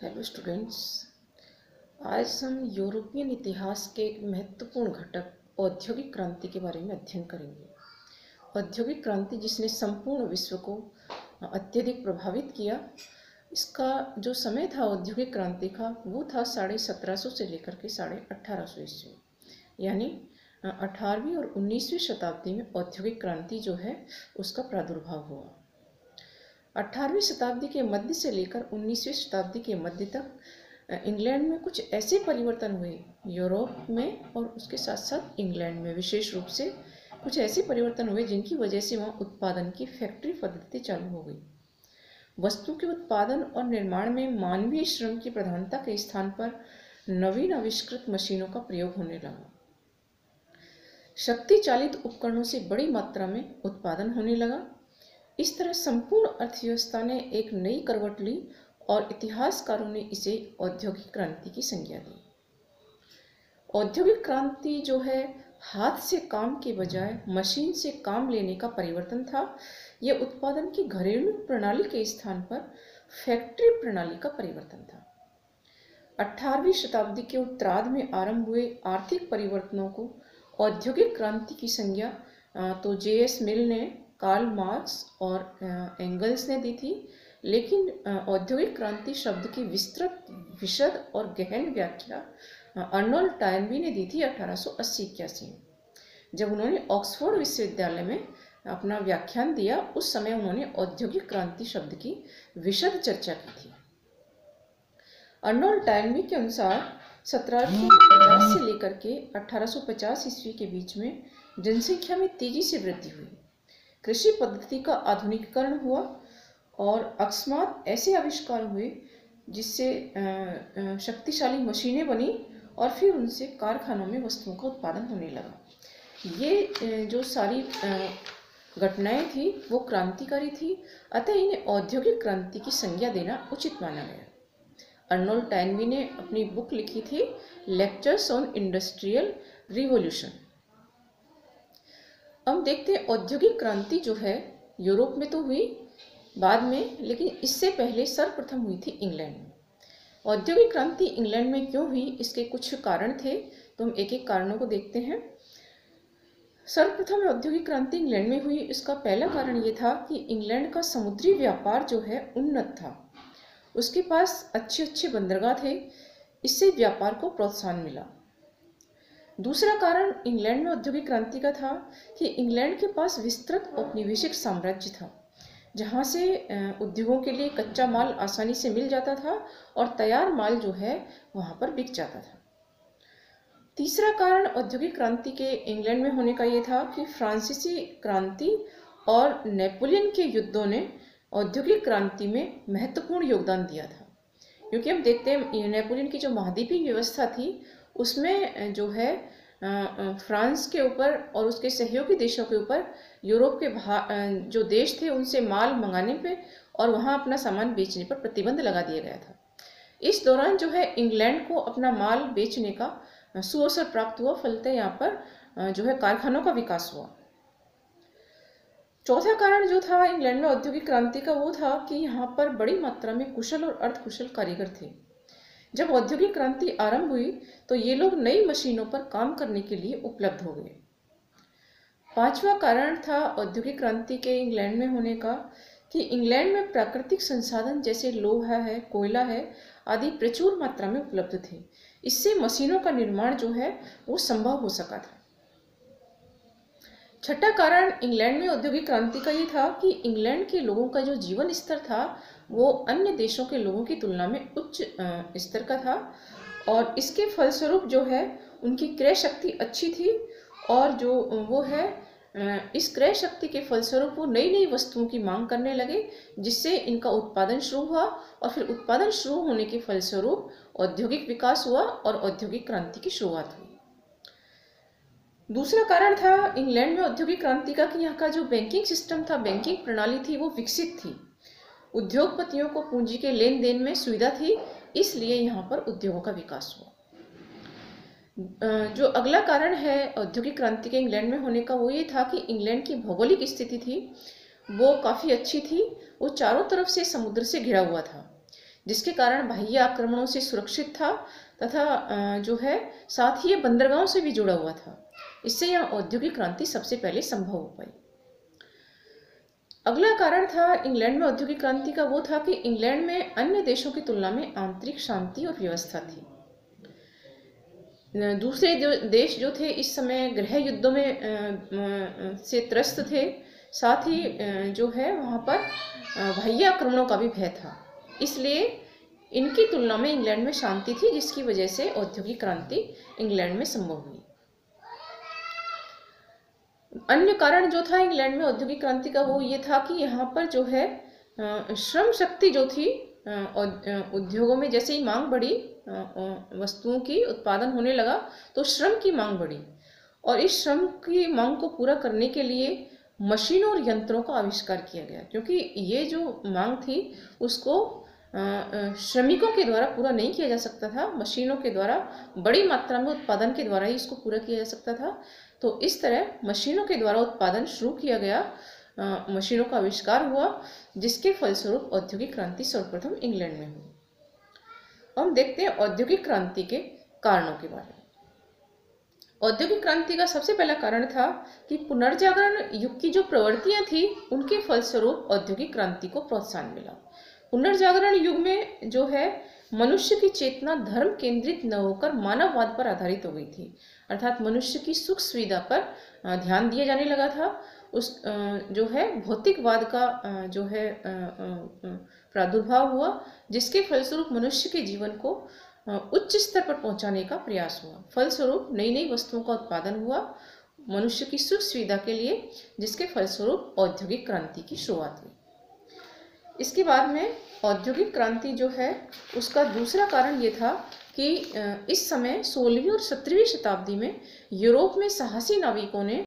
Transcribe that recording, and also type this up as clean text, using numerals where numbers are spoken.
Hello students. आज हम European इतिहास के एक महत्वपूर्ण घटक औद्योगिक क्रांति के बारे में अध्ययन करेंगे। औद्योगिक क्रांति जिसने संपूर्ण विश्व को अत्यधिक प्रभावित किया, इसका जो समय था औद्योगिक क्रांति का वो था 1750 से लेकर के 1850 ईस्वी, यानी 18वीं और 19वीं शताब्दी में औद्योगिक क्रांति जो है उसका प्रादुर्भाव हुआ। 18वीं शताब्दी के मध्य से लेकर 19वीं शताब्दी के मध्य तक इंग्लैंड में कुछ ऐसे परिवर्तन हुए, यूरोप में और उसके साथ साथ इंग्लैंड में विशेष रूप से कुछ ऐसे परिवर्तन हुए जिनकी वजह से वहाँ उत्पादन की फैक्ट्री पद्धति चालू हो गई। वस्तु के उत्पादन और निर्माण में मानवीय श्रम की प्रधानता के स्थान पर नवीन आविष्कृत मशीनों का प्रयोग होने लगा। शक्ति चालित उपकरणों से बड़ी मात्रा में उत्पादन होने लगा। इस तरह संपूर्ण अर्थव्यवस्था ने एक नई करवट ली और इतिहासकारों ने इसे औद्योगिक क्रांति की संज्ञा दी। औद्योगिक क्रांति जो है हाथ से काम के बजाय मशीन से काम लेने का परिवर्तन था। यह उत्पादन की घरेलू प्रणाली के स्थान पर फैक्ट्री प्रणाली का परिवर्तन था। 18वीं शताब्दी के उत्तरार्ध में आरंभ हुए आर्थिक परिवर्तनों को औद्योगिक क्रांति की संज्ञा तो J.S. मिल ने, कार्ल मार्क्स और एंगल्स ने दी थी, लेकिन औद्योगिक क्रांति शब्द की विस्तृत, विशद और गहन व्याख्या अर्नोल्ड टॉयनबी ने दी थी 1880-81 में। जब उन्होंने ऑक्सफोर्ड विश्वविद्यालय में अपना व्याख्यान दिया, उस समय उन्होंने औद्योगिक क्रांति शब्द की विशद चर्चा की थी। अर्नोल्ड टॉयनबी के अनुसार 1750 से लेकर के 1850 ईस्वी के बीच में जनसंख्या में तेजी से वृद्धि हुई, कृषि पद्धति का आधुनिकीकरण हुआ और अकस्मात ऐसे आविष्कार हुए जिससे शक्तिशाली मशीनें बनी और फिर उनसे कारखानों में वस्तुओं का उत्पादन होने लगा। ये जो सारी घटनाएं थी वो क्रांतिकारी थी, अतः इन्हें औद्योगिक क्रांति की संज्ञा देना उचित माना गया। अर्नोल्ड टॉयनबी ने अपनी बुक लिखी थी लेक्चर्स ऑन इंडस्ट्रियल रिवॉल्यूशन। अब देखते हैं औद्योगिक क्रांति जो है यूरोप में तो हुई बाद में, लेकिन इससे पहले सर्वप्रथम हुई थी इंग्लैंड में। औद्योगिक क्रांति इंग्लैंड में क्यों हुई, इसके कुछ कारण थे, तो हम एक एक कारणों को देखते हैं। सर्वप्रथम औद्योगिक क्रांति इंग्लैंड में हुई, इसका पहला कारण ये था कि इंग्लैंड का समुद्री व्यापार जो है उन्नत था, उसके पास अच्छे अच्छे बंदरगाह थे, इससे व्यापार को प्रोत्साहन मिला। दूसरा कारण इंग्लैंड में औद्योगिक क्रांति का था कि इंग्लैंड के पास विस्तृत औपनिवेशिक साम्राज्य था, जहाँ से उद्योगों के लिए कच्चा माल आसानी से मिल जाता था और तैयार माल जो है वहाँ पर बिक जाता था। तीसरा कारण औद्योगिक क्रांति के इंग्लैंड में होने का ये था कि फ्रांसीसी क्रांति और नेपोलियन के युद्धों ने औद्योगिक क्रांति में महत्वपूर्ण योगदान दिया था, क्योंकि हम देखते हैं नेपोलियन की जो महाद्वीपीय व्यवस्था थी उसमें जो है फ्रांस के ऊपर और उसके सहयोगी देशों के ऊपर यूरोप के जो देश थे उनसे माल मंगाने पे और वहाँ अपना सामान बेचने पर प्रतिबंध लगा दिया गया था। इस दौरान जो है इंग्लैंड को अपना माल बेचने का सुअवसर प्राप्त हुआ, फलतः यहाँ पर जो है कारखानों का विकास हुआ। चौथा कारण जो था इंग्लैंड में औद्योगिक क्रांति का वो था कि यहाँ पर बड़ी मात्रा में कुशल और अर्धकुशल कारीगर थे। जब औद्योगिक क्रांति आरंभ हुई तो ये लोग नई मशीनों पर काम करने के लिए उपलब्ध हो गए। पांचवा कारण था औद्योगिक क्रांति के इंग्लैंड में होने का कि इंग्लैंड में प्राकृतिक संसाधन जैसे लोहा है, कोयला है आदि प्रचुर मात्रा में उपलब्ध थे, इससे मशीनों का निर्माण जो है वो संभव हो सका था। छठा कारण इंग्लैंड में औद्योगिक क्रांति का ये था कि इंग्लैंड के लोगों का जो जीवन स्तर था वो अन्य देशों के लोगों की तुलना में उच्च स्तर का था और इसके फलस्वरूप जो है उनकी क्रय शक्ति अच्छी थी और जो वो है इस क्रय शक्ति के फलस्वरूप वो नई नई वस्तुओं की मांग करने लगे, जिससे इनका उत्पादन शुरू हुआ और फिर उत्पादन शुरू होने के फलस्वरूप औद्योगिक विकास हुआ और औद्योगिक क्रांति की शुरुआत हुई। दूसरा कारण था इंग्लैंड में औद्योगिक क्रांति का कि यहाँ का जो बैंकिंग सिस्टम था, बैंकिंग प्रणाली थी वो विकसित थी, उद्योगपतियों को पूंजी के लेन देन में सुविधा थी, इसलिए यहाँ पर उद्योगों का विकास हुआ। जो अगला कारण है औद्योगिक क्रांति के इंग्लैंड में होने का वो ये था कि इंग्लैंड की भौगोलिक स्थिति थी वो काफ़ी अच्छी थी, वो चारों तरफ से समुद्र से घिरा हुआ था, जिसके कारण बाह्य आक्रमणों से सुरक्षित था तथा जो है साथ ही ये बंदरगाहों से भी जुड़ा हुआ था। इससे यहाँ औद्योगिक क्रांति सबसे पहले संभव हो पाई। अगला कारण था इंग्लैंड में औद्योगिक क्रांति का वो था कि इंग्लैंड में अन्य देशों की तुलना में आंतरिक शांति और व्यवस्था थी। दूसरे देश जो थे इस समय गृह युद्धों में से त्रस्त थे, साथ ही जो है वहाँ पर बाह्य आक्रमणों का भी भय था। इसलिए इनकी तुलना में इंग्लैंड में शांति थी, जिसकी वजह से औद्योगिक क्रांति इंग्लैंड में संभव हुई। अन्य कारण जो था इंग्लैंड में औद्योगिक क्रांति का वो ये था कि यहाँ पर जो है श्रम शक्ति जो थी, उद्योगों में जैसे ही मांग बढ़ी, वस्तुओं की उत्पादन होने लगा तो श्रम की मांग बढ़ी, और इस श्रम की मांग को पूरा करने के लिए मशीनों और यंत्रों का आविष्कार किया गया, क्योंकि ये जो मांग थी उसको श्रमिकों के द्वारा पूरा नहीं किया जा सकता था, मशीनों के द्वारा बड़ी मात्रा में उत्पादन के द्वारा ही इसको पूरा किया जा सकता था। तो इस तरह मशीनों के द्वारा उत्पादन शुरू किया गया, मशीनों का आविष्कार हुआ, जिसके फलस्वरूप औद्योगिक क्रांति सर्वप्रथम इंग्लैंड में हुई। हम देखते हैं औद्योगिक क्रांति के कारणों के बारे में। औद्योगिक क्रांति का सबसे पहला कारण था कि पुनर्जागरण युग की जो प्रवृत्तियां थी उनके फलस्वरूप औद्योगिक क्रांति को प्रोत्साहन मिला। पुनर्जागरण युग में जो है मनुष्य की चेतना धर्म केंद्रित न होकर मानववाद पर आधारित हो गई थी, अर्थात मनुष्य की सुख सुविधा पर ध्यान दिया जाने लगा था। उस जो है भौतिकवाद का जो है प्रादुर्भाव हुआ, जिसके फलस्वरूप मनुष्य के जीवन को उच्च स्तर पर पहुंचाने का प्रयास हुआ। फलस्वरूप नई नई वस्तुओं का उत्पादन हुआ मनुष्य की सुख सुविधा के लिए, जिसके फलस्वरूप औद्योगिक क्रांति की शुरुआत हुई। इसके बाद में औद्योगिक क्रांति जो है उसका दूसरा कारण ये था कि इस समय 16वीं और 17वीं शताब्दी में यूरोप में साहसी नाविकों ने